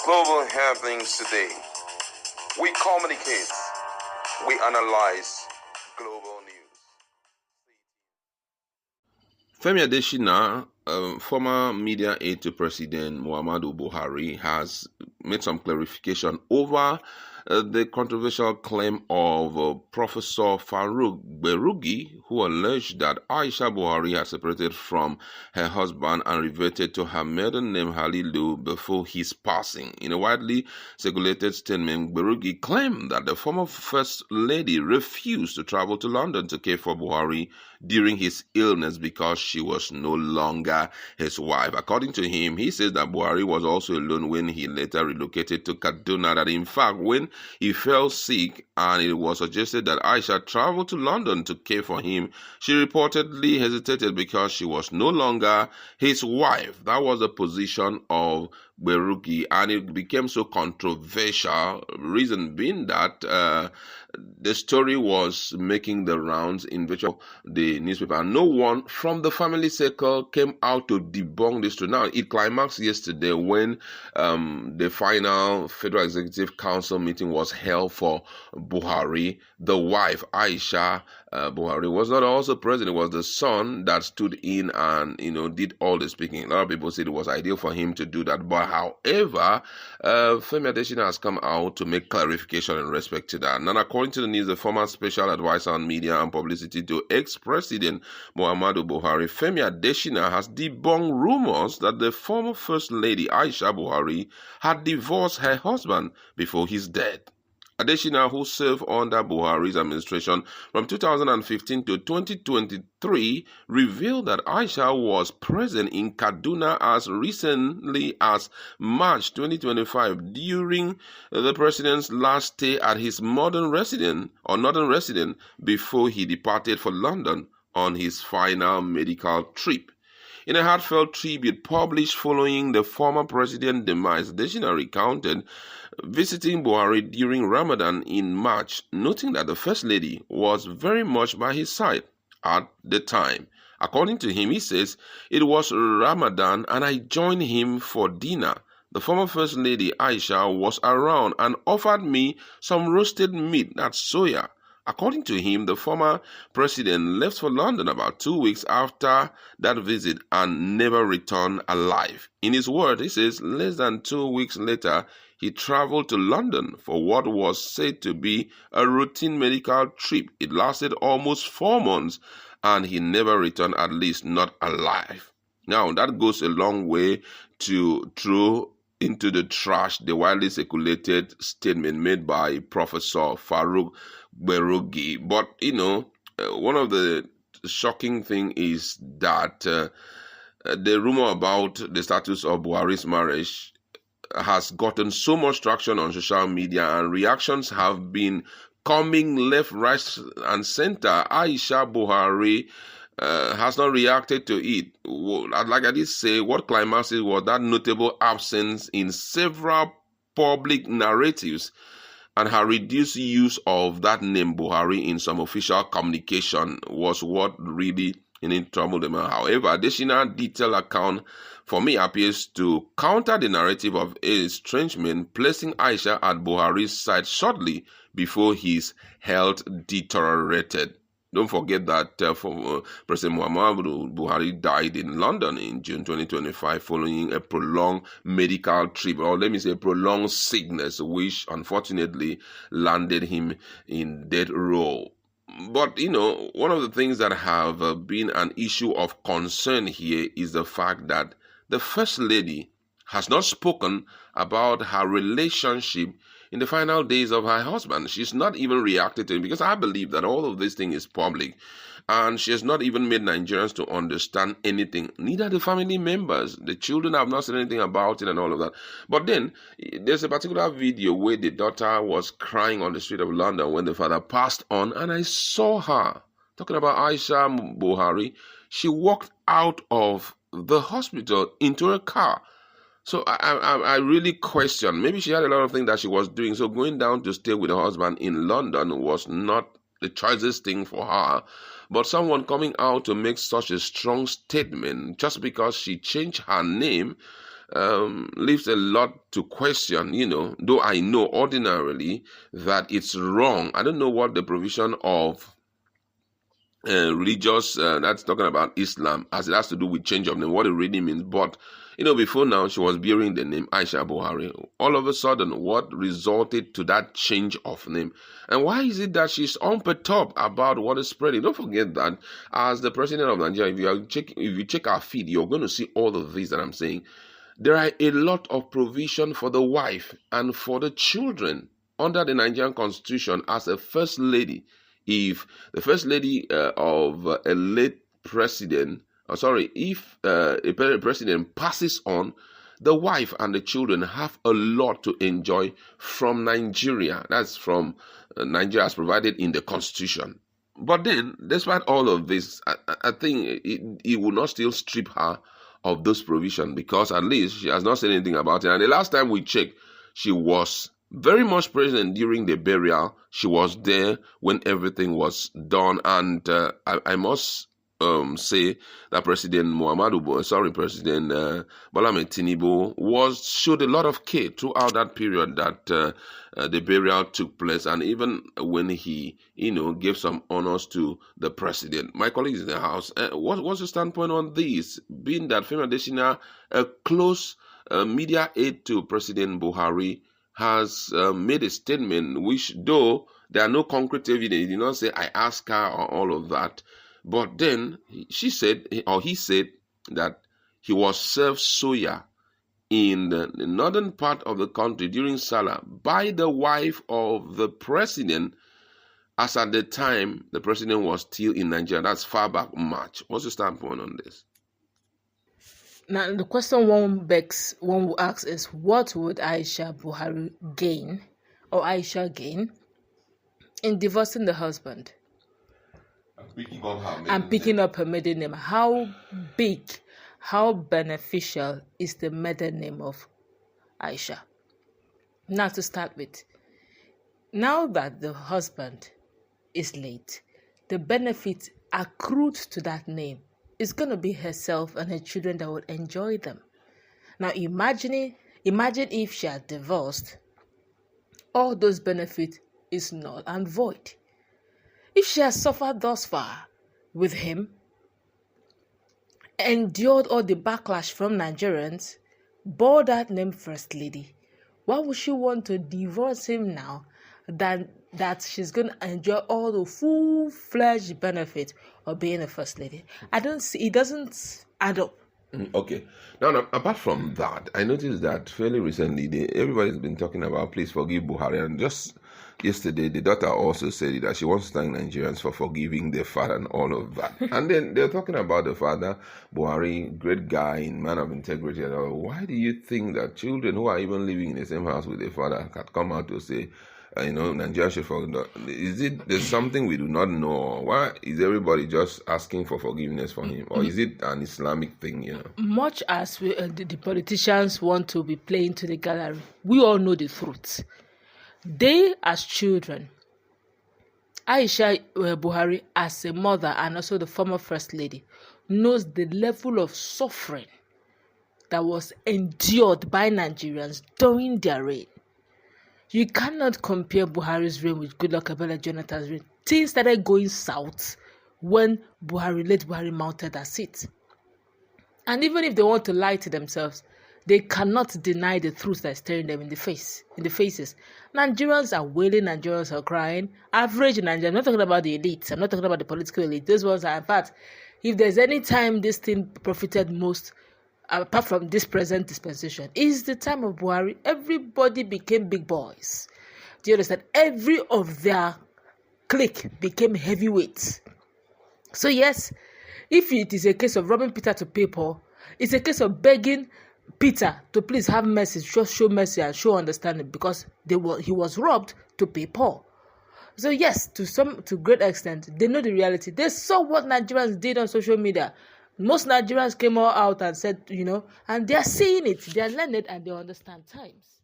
Global happenings today. We communicate. We analyze global news. Femi Adesina, former media aide to President Muhammadu Buhari, has made some clarification over the controversial claim of Professor Farooq Kperogi, who alleged that Aisha Buhari had separated from her husband and reverted to her maiden name Halilu before his passing. In a widely circulated statement, Kperogi claimed that the former First Lady refused to travel to London to care for Buhari during his illness because she was no longer his wife. According to him, he says that Buhari was also alone when he later relocated to Kaduna, that in fact when he fell sick and it was suggested that Aisha travel to London to care for him, she reportedly hesitated because she was no longer his wife. That was the position of Kperogi, and it became so controversial, reason being that the story was making the rounds in the newspaper, and no one from the family circle came out to debunk this story. Now, it climaxed yesterday when the final Federal Executive Council meeting was held for Buhari. The wife, Aisha Buhari, was not also present. It was the son that stood in and, did all the speaking. A lot of people said it was ideal for him to do that. But however, Femi Adesina has come out to make clarification in respect to that. Now, according to the news, the former special advisor on media and publicity to ex-president Muhammadu Buhari, Femi Adesina, has debunked rumors that the former First Lady Aisha Buhari had divorced her husband before his death. Adesina, who served under Buhari's administration from 2015 to 2023, revealed that Aisha was present in Kaduna as recently as March 2025 during the president's last stay at his northern residence before he departed for London on his final medical trip. In a heartfelt tribute published following the former president's demise, Adesina recounted visiting Buhari during Ramadan in March, noting that the First Lady was very much by his side at the time. According to him, he says, "It was Ramadan and I joined him for dinner. The former First Lady Aisha was around and offered me some roasted meat, that's soya." According to him, the former president left for London about 2 weeks after that visit and never returned alive. In his words, he says, less than 2 weeks later, he traveled to London for what was said to be a routine medical trip. It lasted almost 4 months and he never returned, at least not alive. Now, that goes a long way to throw into the trash the widely circulated statement made by Professor Farooq Kperogi. But, one of the shocking things is that the rumor about the status of Buhari's marriage has gotten so much traction on social media, and reactions have been coming left, right, and center. Aisha Buhari has not reacted to it. Like I did say, what climaxes was that notable absence in several public narratives and her reduced use of that name Buhari in some official communication was what really troubled them. However, Adesina's detailed account for me appears to counter the narrative of estrangement, placing Aisha at Buhari's side shortly before his health deteriorated. Don't forget that President Muhammadu Buhari died in London in June 2025 following a prolonged medical trip, or let me say prolonged sickness, which unfortunately landed him in death row. But, one of the things that have been an issue of concern here is the fact that the First Lady has not spoken about her relationship in the final days of her husband. She's not even reacted to it, because I believe that all of this thing is public, and she has not even made Nigerians to understand anything. Neither the family members. The children have not said anything about it and all of that. But then there's a particular video where the daughter was crying on the street of London when the father passed on, and I saw her talking about Aisha Buhari. She walked out of the hospital into a car. So I really question, maybe she had a lot of things that she was doing. So going down to stay with her husband in London was not the choicest thing for her. But someone coming out to make such a strong statement just because she changed her name leaves a lot to question, though I know ordinarily that it's wrong. I don't know what the provision of religious, that's talking about Islam, as it has to do with change of name, what it really means. But, before now, she was bearing the name Aisha Buhari. All of a sudden, what resulted to that change of name? And why is it that she's unperturbed about what is spreading? Don't forget that as the president of Nigeria, if you check our feed, you're going to see all of these that I'm saying. There are a lot of provision for the wife and for the children under the Nigerian constitution as a first lady. If the first lady of a late president, if a president passes on, the wife and the children have a lot to enjoy from Nigeria. That's from Nigeria as provided in the constitution. But then, despite all of this, I think it will not still strip her of those provisions, because at least she has not said anything about it. And the last time we checked, she was very much present during the burial. She was there when everything was done. And I must say that President Bola Ahmed Tinubu showed a lot of care throughout that period that the burial took place, and even when he gave some honors to the president. My colleagues in the house, what's your standpoint on this, being that Femi Adesina, a close media aide to President Buhari, has made a statement which, though there are no concrete evidence, he did not say I asked her or all of that, but then he said that he was served soya in the northern part of the country during Salah by the wife of the president, as at the time the president was still in Nigeria. That's far back March. What's your standpoint on this? Now, the question one will ask is, what would Aisha Buhari gain, or Aisha gain, in divorcing the husband and picking up her maiden name? How big, how beneficial is the maiden name of Aisha? Now, to start with, now that the husband is late, the benefit accrued to that name is going to be herself and her children that would enjoy them. Now, imagine if she had divorced, all those benefits is null and void. If she has suffered thus far with him, endured all the backlash from Nigerians, bore that name First Lady, why would she want to divorce him now than that she's going to enjoy all the full-fledged benefit of being a First Lady? I don't see, it doesn't add up. Okay. Now, apart from that, I noticed that fairly recently, everybody's been talking about please forgive Buhari, and just yesterday, the daughter also said that she wants to thank Nigerians for forgiving their father and all of that. And then they're talking about the father, Buhari, great guy, man of integrity. And all. Why do you think that children who are even living in the same house with their father can come out to say, Nigeria should forgive? Is it there's something we do not know? Why is everybody just asking for forgiveness for him? Or is it an Islamic thing, Much as the politicians want to be playing to the gallery, we all know the truth. They, as children, Aisha Buhari, as a mother and also the former First Lady, knows the level of suffering that was endured by Nigerians during their reign. You cannot compare Buhari's reign with Goodluck Ebele Jonathan's reign. Things started going south when late Buhari mounted that seat. And even if they want to lie to themselves, they cannot deny the truth that's staring them in the faces. Nigerians are wailing, Nigerians are crying. Average Nigerians, I'm not talking about the elites, I'm not talking about the political elite. Those ones are, in fact, if there's any time this thing profited most, apart from this present dispensation, is the time of Buhari. Everybody became big boys. Do you understand? Every of their clique became heavyweights. So yes, if it is a case of robbing Peter to pay Paul, it's a case of begging Peter to please have mercy, just show mercy and show understanding, because he was robbed to pay Paul. So yes, to great extent, they know the reality. They saw what Nigerians did on social media. Most Nigerians came all out and said, and they are seeing it, they are learned, and they understand times.